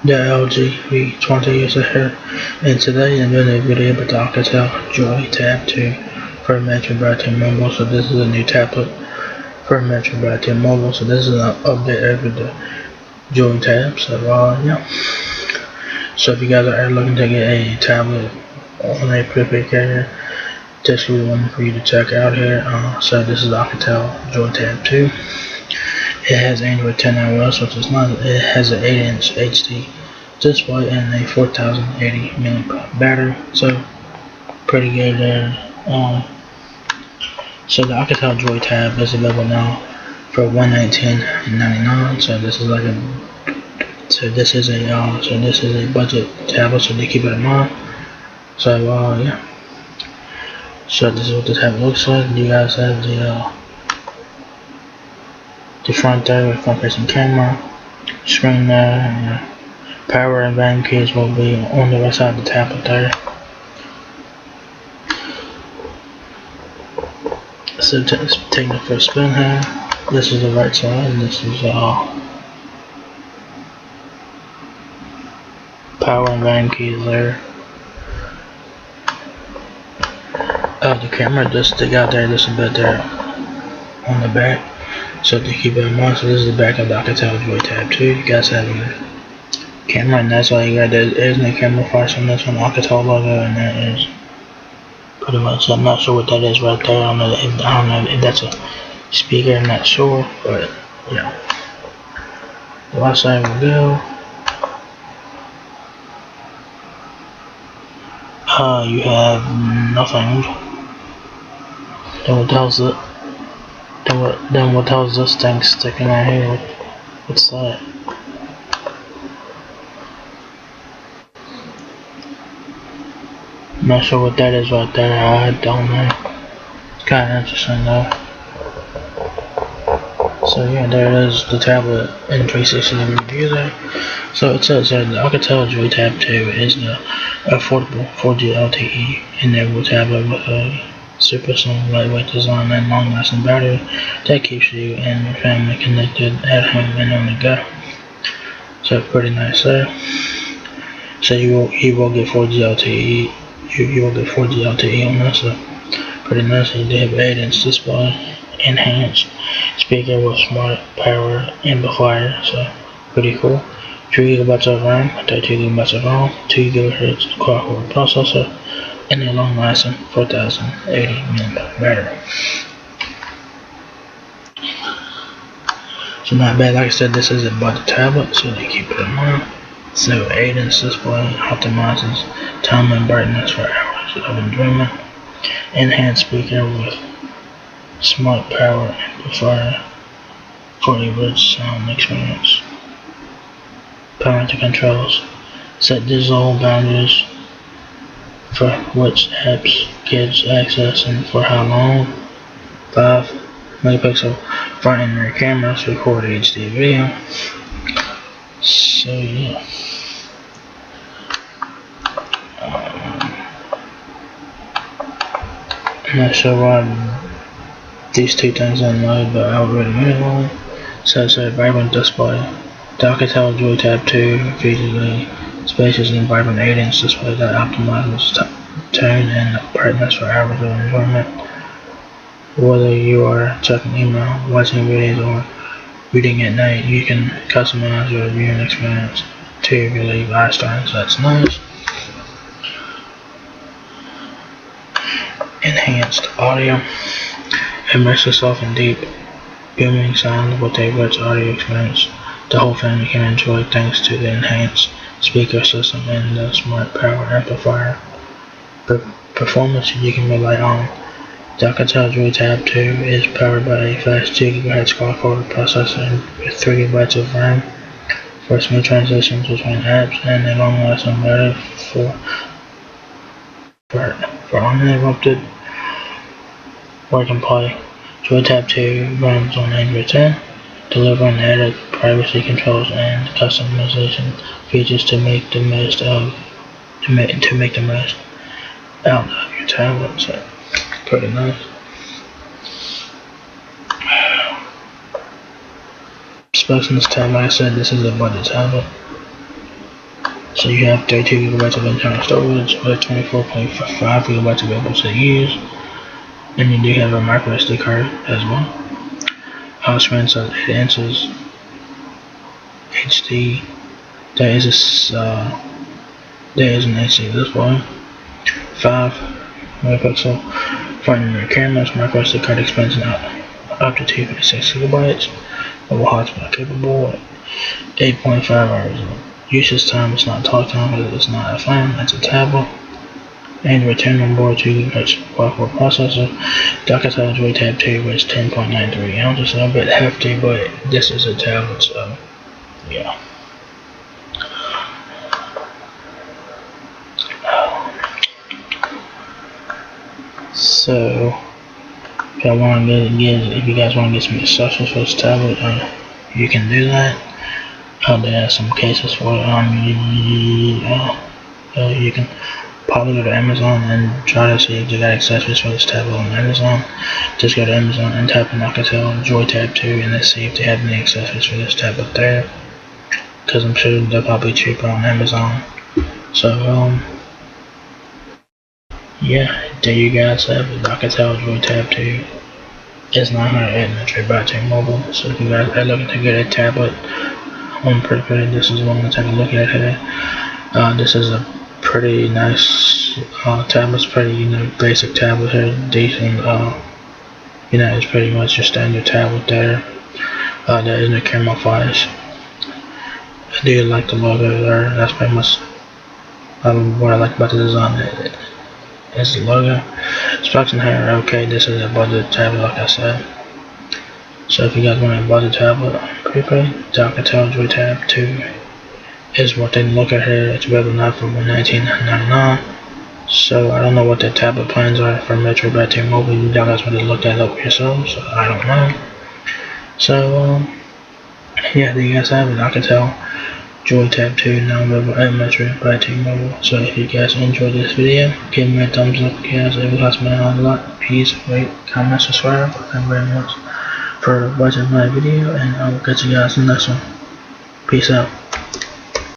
The LG V20 is here, and today I'm doing a video about the Alcatel JOY TAB 2 for Metro by T-Mobile. So this is a new tablet for Metro by T-Mobile. So this is an update over the JOY TAB. So yeah. So if you guys are looking to get a tablet on a prepaid carrier, this is one for you to check out here. So this is the Alcatel JOY TAB 2. It has Android 10 iOS, which is nice. It has an 8-inch HD display and a 4080 milliamp battery, so pretty good there. So the Alcatel JOY TAB is available now for $119.99. So this is a budget tablet, so they keep it in mind. So yeah. So this is what the tablet looks like. You guys have the front there with front facing camera, screen there, and power and volume keys will be on the right side of the tablet there. So taking the first spin here. This is the right side, and this is power and volume keys there. The camera just stick out there just a bit there on the back, so to keep it in mind. So this is the back of the Alcatel JOY TAB 2. You guys have your camera, and that's all you got. There is no camera flash on this one, Alcatel logo, and that is pretty much. I'm not sure what that is right there. I don't know if that's a speaker. I'm not sure, but yeah. The last side will go. You have nothing. Then what the hell is this thing sticking out here? What's that? I'm not sure what that is right there. I don't know. It's kind of interesting though. So yeah, there it is, the tablet in 360 review there. So it says that the Alcatel JOY TAB 2 is the affordable 4G LTE enabled tablet with a super slim, lightweight design and long-lasting battery that keeps you and your family connected at home and on the go. So pretty nice there. So you will get 4G LTE. You will get 4G LTE on this. So pretty nice. You do have an 8-inch display, enhanced speaker with smart power amplifier. So pretty cool. 3 GB of RAM, 32 GB of ROM, 2 GHz quad-core processor, and a long-lasting 4080 milliamp battery. So not bad. Like I said, this is a budget tablet, so they keep it in mind. So 8-inch display optimizes time and brightness for hours of enjoyment. Enhanced speaker with smart power amplifier for a rich sound experience. Parental controls. Set digital boundaries for which apps kids access and for how long. 5 megapixel front and rear cameras record HD video. So yeah. I'm not sure why these two things don't load, but I would recommend one. So it's a vibrant display. The Alcatel JOY TAB 2 features a spacious and vibrant 8-inch display that optimizes tone and brightness for hours of enjoyment. Whether you are checking email, watching videos, or reading at night, you can customize your viewing experience to relieve eye strain. So that's nice. Enhanced audio. Immerse yourself in deep, booming sound with a rich audio experience the whole family can enjoy thanks to the enhanced speaker system and the smart power amplifier. Performance you can rely on. The Alcatel JOY TAB 2 is powered by a fast 2 GHz quad-core processor with 3 GB of RAM for smooth transitions between apps and a long-lasting battery for uninterrupted work and play. JOY TAB 2 runs on Android 10, delivering added privacy controls and customization features to make the most out of your tablet. So pretty nice. Specs on this tablet, like I said, this is a budget tablet. So you have 32 gigabytes of internal storage with 24.5 gigabytes available to use, and you do have a micro SD card as well. Screen size 8 inches, HD. There is an HD display. 5 megapixel front and rear cameras. Micro SD card expansion up to 256 gigabytes. Mobile hotspot capable. 8.5 hours of usage time. It's not talk time because it's not a phone. It's a tablet. Android 10 on board, 2 GHz quad-core processor. The Alcatel JOY TAB 2 weighs 10.93 ounces, so a bit hefty, but this is a tablet, so yeah. So if you guys want to get some accessories for this tablet, you can do that. There are some cases for it. You can probably go to Amazon and try to see if they got accessories for this tablet on Amazon. Just go to Amazon and type in Alcatel JOY TAB 2 and then see if they have any accessories for this tablet there, because I'm sure they're probably cheaper on Amazon. So yeah, there you guys have it. Alcatel JOY TAB 2 is 908 by T-Mobile. So if you guys are looking to get a tablet on prepaid, this is one to take a look at here. This is a pretty nice tablet's pretty basic tablet here, decent. It's pretty much your standard tablet there. There is no camera flash. I do like the logo there. That's pretty much what I like about the design. It's the logo. Specs and here are okay. This is a budget tablet, like I said. So if you guys want a budget tablet prepaid, the Alcatel JOY TAB 2 is what they look at here. It's available now for $119.99. So I don't know what the tablet plans are for Metro by T-Mobile. You guys want to look that up yourselves. So I don't know. So yeah, there you guys have it. Alcatel JOY TAB 2 now available at Metro by T-Mobile. So if you guys enjoyed this video, give me a thumbs up, guys. It will help me out a lot. Please rate, comment, subscribe. Thank you very much for watching my video, and I will catch you guys in the next one. Peace out.